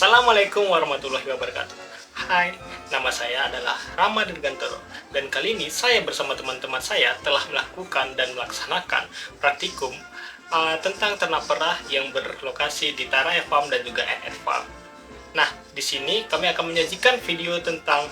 Assalamualaikum warahmatullahi wabarakatuh. Hai, nama saya adalah Rama Dirgantoro dan kali ini saya bersama teman-teman saya telah melakukan dan melaksanakan praktikum tentang ternak perah yang berlokasi di Taraya Farm dan juga NR Farm. Nah, di sini kami akan menyajikan video tentang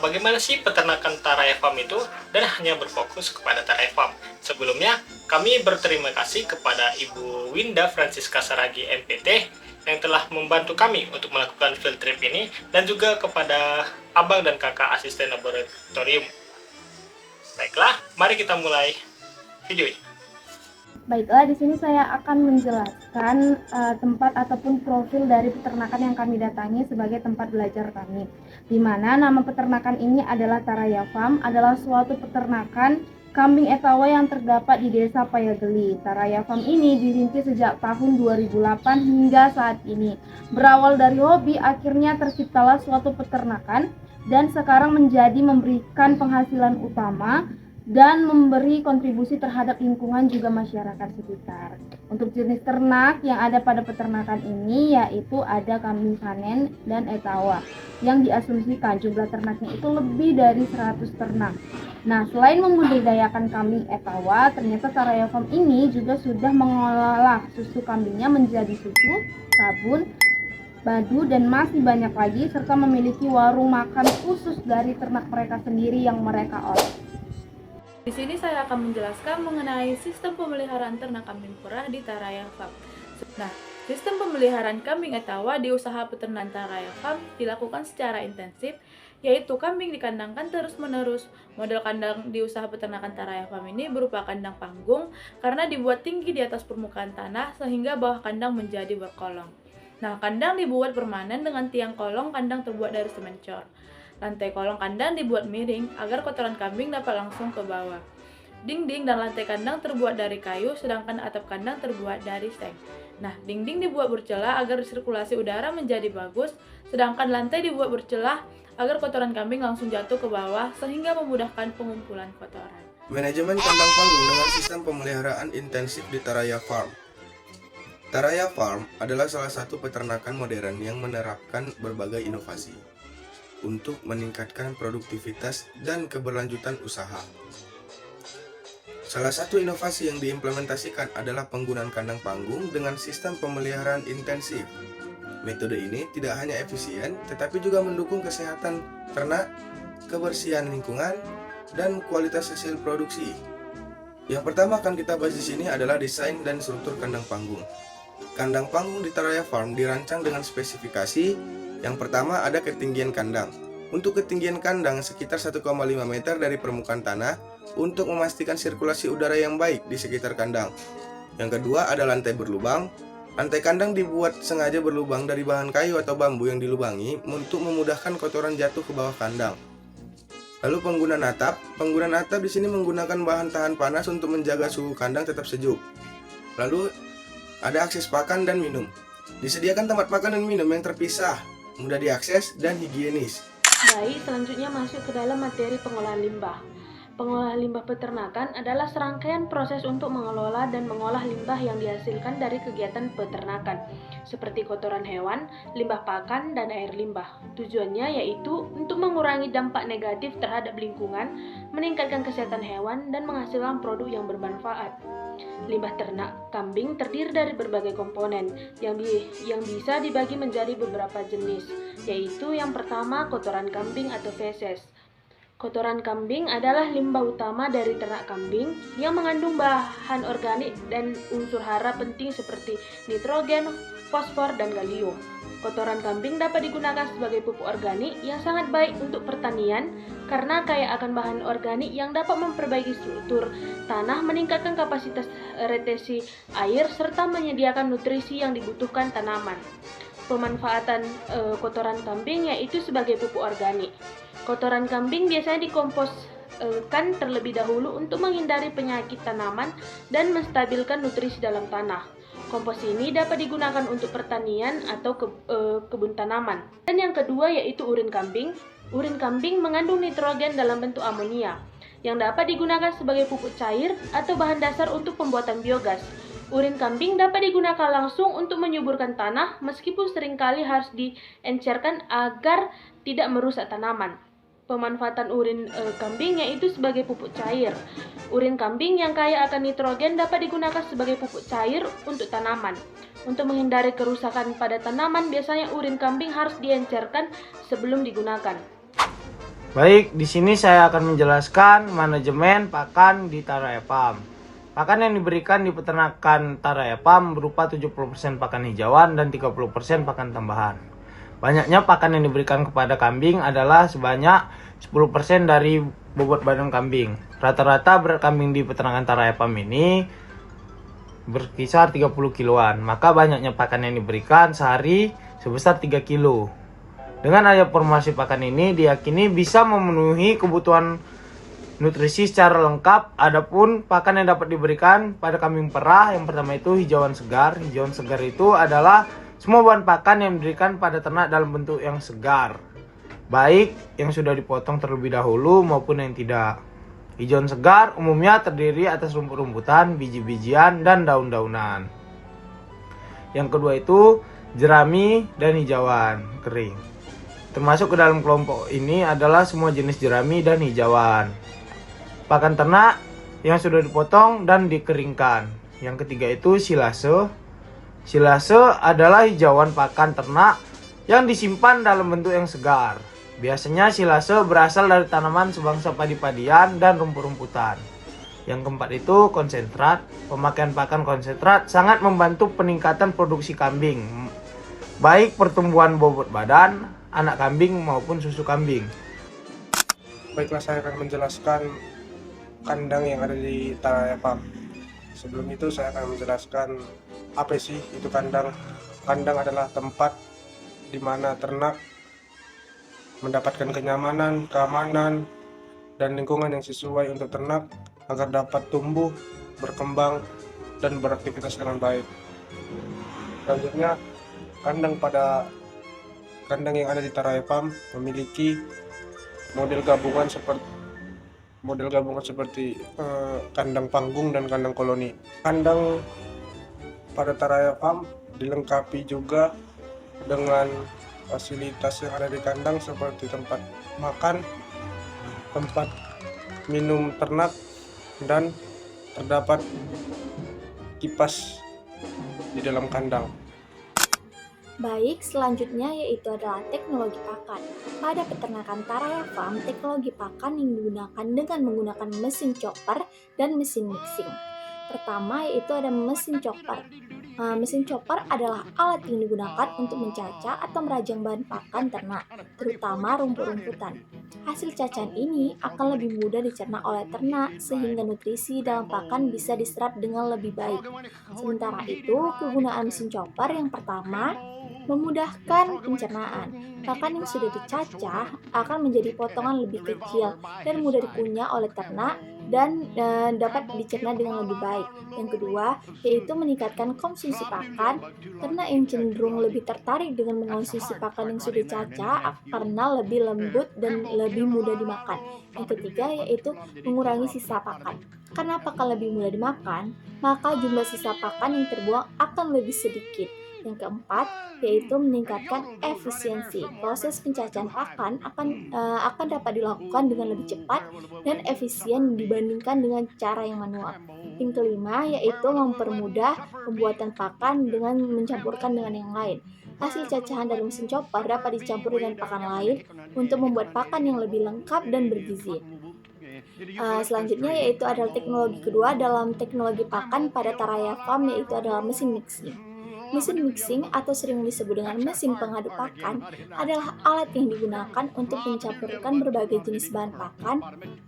bagaimana sih peternakan Taraya Farm itu dan hanya berfokus kepada Taraya Farm. Sebelumnya, kami berterima kasih kepada Ibu Winda Francisca Saragi MPT yang telah membantu kami untuk melakukan field trip ini, dan juga kepada abang dan kakak asisten laboratorium. Baiklah, mari kita mulai videonya. Baiklah, di sini saya akan menjelaskan tempat ataupun profil dari peternakan yang kami datangi sebagai tempat belajar kami. Di mana nama peternakan ini adalah Taraya Farm, adalah suatu peternakan kambing etawa yang terdapat di Desa Payageli. Taraya Farm ini dirintis sejak tahun 2008 hingga saat ini. Berawal dari hobi, akhirnya terciptalah suatu peternakan dan sekarang menjadi memberikan penghasilan utama dan memberi kontribusi terhadap lingkungan juga masyarakat sekitar. Untuk jenis ternak yang ada pada peternakan ini yaitu ada kambing panen dan etawa, yang diasumsikan jumlah ternaknya itu lebih dari 100 ternak. Nah, selain membudidayakan kambing etawa, ternyata Taraya Farm ini juga sudah mengolah susu kambingnya menjadi susu, sabun, madu, dan masih banyak lagi, serta memiliki warung makan khusus dari ternak mereka sendiri yang mereka olah. Di sini saya akan menjelaskan mengenai sistem pemeliharaan ternak kambing perah di Taraya Farm. Nah, sistem pemeliharaan kambing etawa di usaha peternakan Taraya Farm dilakukan secara intensif, yaitu kambing dikandangkan terus-menerus. Model kandang di usaha peternakan Taraya Farm ini berupa kandang panggung karena dibuat tinggi di atas permukaan tanah sehingga bawah kandang menjadi berkolong. Nah, kandang dibuat permanen dengan tiang kolong kandang terbuat dari semen cor. Lantai kolong kandang dibuat miring agar kotoran kambing dapat langsung ke bawah. Dinding dan lantai kandang terbuat dari kayu, sedangkan atap kandang terbuat dari seng. Nah, dinding dibuat bercelah agar sirkulasi udara menjadi bagus, sedangkan lantai dibuat bercelah agar kotoran kambing langsung jatuh ke bawah sehingga memudahkan pengumpulan kotoran. Manajemen kandang panggung dengan sistem pemeliharaan intensif di Taraya Farm. Taraya Farm adalah salah satu peternakan modern yang menerapkan berbagai inovasi untuk meningkatkan produktivitas dan keberlanjutan usaha. Salah satu inovasi yang diimplementasikan adalah penggunaan kandang panggung dengan sistem pemeliharaan intensif. Metode ini tidak hanya efisien, tetapi juga mendukung kesehatan ternak, kebersihan lingkungan, dan kualitas hasil produksi. Yang pertama akan kita bahas di sini adalah desain dan struktur kandang panggung. Kandang panggung di Taraya Farm dirancang dengan spesifikasi. Yang pertama ada ketinggian kandang. Untuk ketinggian kandang sekitar 1,5 meter dari permukaan tanah untuk memastikan sirkulasi udara yang baik di sekitar kandang. Yang kedua ada lantai berlubang. Lantai kandang dibuat sengaja berlubang dari bahan kayu atau bambu yang dilubangi untuk memudahkan kotoran jatuh ke bawah kandang. Lalu penggunaan atap. Penggunaan atap di sini menggunakan bahan tahan panas untuk menjaga suhu kandang tetap sejuk. Lalu ada akses pakan dan minum. Disediakan tempat makan dan minum yang terpisah, mudah diakses, dan higienis. Baik, selanjutnya masuk ke dalam materi pengolahan limbah. Pengolahan limbah peternakan adalah serangkaian proses untuk mengelola dan mengolah limbah yang dihasilkan dari kegiatan peternakan, seperti kotoran hewan, limbah pakan, dan air limbah. Tujuannya yaitu untuk mengurangi dampak negatif terhadap lingkungan, meningkatkan kesehatan hewan, dan menghasilkan produk yang bermanfaat. Limbah ternak kambing terdiri dari berbagai komponen yang bisa dibagi menjadi beberapa jenis, yaitu yang pertama kotoran kambing atau feses. Kotoran kambing adalah limbah utama dari ternak kambing yang mengandung bahan organik dan unsur hara penting seperti nitrogen, fosfor, dan kalium. Kotoran kambing dapat digunakan sebagai pupuk organik yang sangat baik untuk pertanian karena kaya akan bahan organik yang dapat memperbaiki struktur tanah, meningkatkan kapasitas retensi air, serta menyediakan nutrisi yang dibutuhkan tanaman. Pemanfaatan kotoran kambing yaitu sebagai pupuk organik. Kotoran kambing biasanya dikomposkan terlebih dahulu untuk menghindari penyakit tanaman dan menstabilkan nutrisi dalam tanah. Kompos ini dapat digunakan untuk pertanian atau kebun tanaman. Dan yang kedua yaitu urin kambing. Urin kambing mengandung nitrogen dalam bentuk amonia yang dapat digunakan sebagai pupuk cair atau bahan dasar untuk pembuatan biogas. Urin kambing dapat digunakan langsung untuk menyuburkan tanah meskipun seringkali harus diencerkan agar tidak merusak tanaman. Pemanfaatan urin kambing yaitu sebagai pupuk cair. Urin kambing yang kaya akan nitrogen dapat digunakan sebagai pupuk cair untuk tanaman. Untuk menghindari kerusakan pada tanaman, biasanya urin kambing harus diencerkan sebelum digunakan. Baik, di sini saya akan menjelaskan manajemen pakan di Taraya Farm. Pakan yang diberikan di peternakan Taraya Farm berupa 70% pakan hijauan dan 30% pakan tambahan. Banyaknya pakan yang diberikan kepada kambing adalah sebanyak 10% dari bobot badan kambing. Rata-rata berat kambing di peternakan Taraya Farm ini berkisar 30 kiloan. Maka banyaknya pakan yang diberikan sehari sebesar 3 kilo. Dengan adanya formasi pakan ini diyakini bisa memenuhi kebutuhan nutrisi secara lengkap. Adapun pakan yang dapat diberikan pada kambing perah, yang pertama itu hijauan segar. Hijauan segar itu adalah semua bahan pakan yang diberikan pada ternak dalam bentuk yang segar, baik yang sudah dipotong terlebih dahulu maupun yang tidak. Hijauan segar umumnya terdiri atas rumput-rumputan, biji-bijian, dan daun-daunan. Yang kedua itu jerami dan hijauan kering. Termasuk ke dalam kelompok ini adalah semua jenis jerami dan hijauan. Pakan ternak yang sudah dipotong dan dikeringkan. Yang ketiga itu silase. Silase adalah hijauan pakan ternak yang disimpan dalam bentuk yang segar. Biasanya silase berasal dari tanaman sebangsa padi-padian dan rumput-rumputan. Yang keempat itu konsentrat. Pemakaian pakan konsentrat sangat membantu peningkatan produksi kambing, baik pertumbuhan bobot badan anak kambing maupun susu kambing. Baiklah, saya akan menjelaskan kandang yang ada di Taraya Farm. Sebelum itu saya akan menjelaskan apa sih itu kandang. Kandang adalah tempat di mana ternak mendapatkan kenyamanan, keamanan, dan lingkungan yang sesuai untuk ternak agar dapat tumbuh, berkembang, dan beraktivitas dengan baik. Selanjutnya, kandang yang ada di Taraya Farm memiliki model gabungan seperti kandang panggung dan kandang koloni. Kandang pada Taraya Farm dilengkapi juga dengan fasilitas yang ada di kandang seperti tempat makan, tempat minum ternak, dan terdapat kipas di dalam kandang. Baik, selanjutnya yaitu adalah teknologi pakan. Pada peternakan Taraya Farm, teknologi pakan yang digunakan dengan menggunakan mesin chopper dan mesin mixing. Pertama yaitu ada mesin chopper. Mesin chopper adalah alat yang digunakan untuk mencacah atau merajang bahan pakan ternak, terutama rumput-rumputan. Hasil cacahan ini akan lebih mudah dicerna oleh ternak sehingga nutrisi dalam pakan bisa diserap dengan lebih baik. Sementara itu, kegunaan mesin chopper yang pertama memudahkan pencernaan. Pakan yang sudah dicacah akan menjadi potongan lebih kecil dan mudah dikunyah oleh ternak dan dapat dicerna dengan lebih baik. Yang kedua, yaitu meningkatkan konsumsi pakan. Ternak yang cenderung lebih tertarik dengan mengonsumsi pakan yang sudah dicacah karena lebih lembut dan lebih mudah dimakan. Yang ketiga, yaitu mengurangi sisa pakan. Karena pakan lebih mudah dimakan, maka jumlah sisa pakan yang terbuang akan lebih sedikit. Yang keempat, yaitu meningkatkan efisiensi. Proses pencacahan pakan akan dapat dilakukan dengan lebih cepat dan efisien dibandingkan dengan cara yang manual. Yang kelima, yaitu mempermudah pembuatan pakan dengan mencampurkan dengan yang lain. Hasil cacahan dari mesin chopper dapat dicampur dengan pakan lain untuk membuat pakan yang lebih lengkap dan bergizi. Selanjutnya yaitu adalah teknologi kedua dalam teknologi pakan pada Taraya Farm, yaitu adalah mesin mixing. Mesin mixing atau sering disebut dengan mesin pengaduk pakan adalah alat yang digunakan untuk mencampurkan berbagai jenis bahan pakan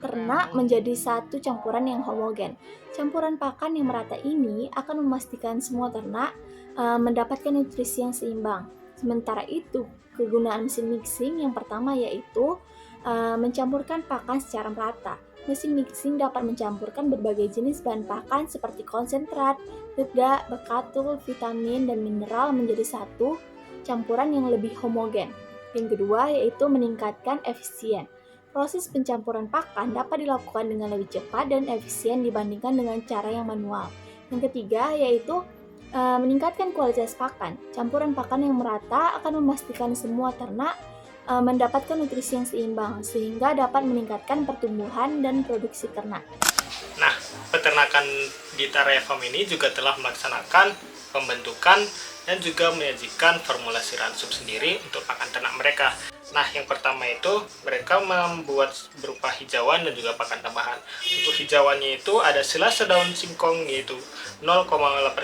ternak menjadi satu campuran yang homogen. Campuran pakan yang merata ini akan memastikan semua ternak mendapatkan nutrisi yang seimbang. Sementara itu, kegunaan mesin mixing yang pertama yaitu mencampurkan pakan secara merata. Mesin mixing dapat mencampurkan berbagai jenis bahan pakan seperti konsentrat, dedak, bekatul, vitamin, dan mineral menjadi satu campuran yang lebih homogen. Yang kedua yaitu meningkatkan efisien. Proses pencampuran pakan dapat dilakukan dengan lebih cepat dan efisien dibandingkan dengan cara yang manual. Yang ketiga yaitu meningkatkan kualitas pakan. Campuran pakan yang merata akan memastikan semua ternak mendapatkan nutrisi yang seimbang sehingga dapat meningkatkan pertumbuhan dan produksi ternak. Nah, peternakan di Taraya Farm ini juga telah melaksanakan pembentukan dan juga menyajikan formulasi ransum sendiri untuk pakan ternak mereka. Nah, yang pertama itu mereka membuat berupa hijauan dan juga pakan tambahan. Untuk hijauannya itu ada selasa daun singkong yaitu 0,8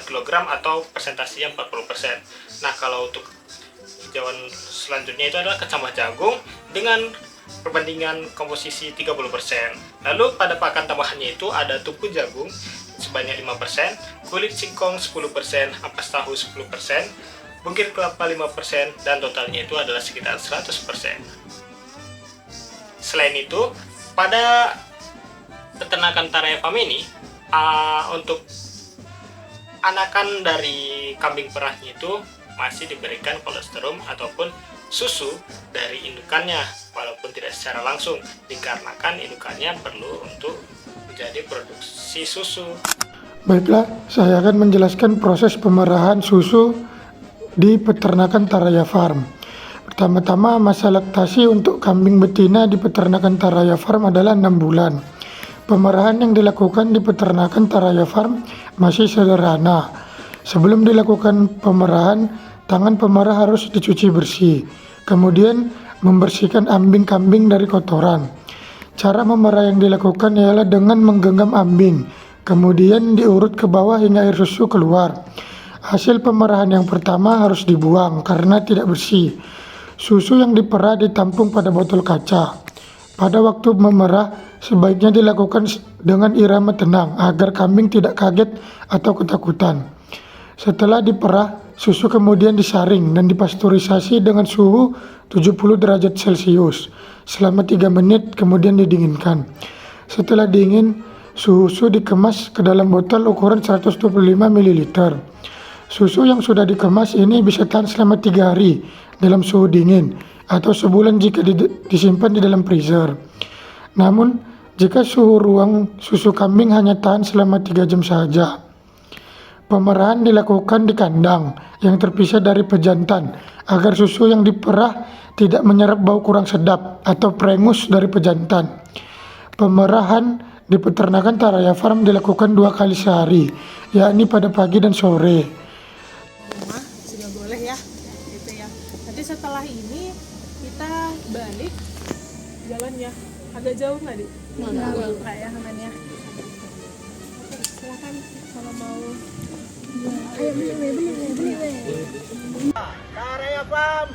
kg atau persentasinya 40%. Nah, kalau untuk hijauan selanjutnya itu adalah kecambah jagung dengan perbandingan komposisi 30%. Lalu pada pakan tambahannya itu ada tungku jagung sebanyak 5%, kulit singkong 10%, ampas tahu 10%, bungkir kelapa 5%, dan totalnya itu adalah sekitar 100%. Selain itu, pada peternakan Taraya Farm ini, untuk anakan dari kambing perahnya itu masih diberikan kolostrum ataupun susu dari indukannya, walaupun tidak secara langsung, dikarenakan indukannya perlu untuk menjadi produksi susu. Baiklah, saya akan menjelaskan proses pemerahan susu di peternakan Taraya Farm. Pertama-tama, masa laktasi untuk kambing betina di peternakan Taraya Farm adalah 6 bulan. Pemerahan yang dilakukan di peternakan Taraya Farm masih sederhana. Sebelum dilakukan pemerahan, tangan pemerah harus dicuci bersih. Kemudian, membersihkan ambing kambing dari kotoran. Cara memerah yang dilakukan ialah dengan menggenggam ambing, kemudian diurut ke bawah hingga air susu keluar. Hasil pemerahan yang pertama harus dibuang karena tidak bersih. Susu yang diperah ditampung pada botol kaca. Pada waktu memerah, sebaiknya dilakukan dengan irama tenang agar kambing tidak kaget atau ketakutan. Setelah diperah, susu kemudian disaring dan dipasteurisasi dengan suhu 70 derajat Celcius selama 3 menit, kemudian didinginkan. Setelah dingin, susu dikemas ke dalam botol ukuran 125 ml. Susu yang sudah dikemas ini bisa tahan selama 3 hari dalam suhu dingin atau sebulan jika disimpan di dalam freezer. Namun, jika suhu ruang susu kambing hanya tahan selama 3 jam saja. Pemerahan dilakukan di kandang yang terpisah dari pejantan agar susu yang diperah tidak menyerap bau kurang sedap atau prengus dari pejantan. Pemerahan di peternakan Taraya Farm dilakukan 2 kali sehari, yakni pada pagi dan sore. Rumah sudah boleh ya, gitu ya. Nanti setelah ini kita balik jalan ya, agak jauh nggak di? Jauh kayak hangannya. Silakan kalau mau. Ayo beli. Taraya Farm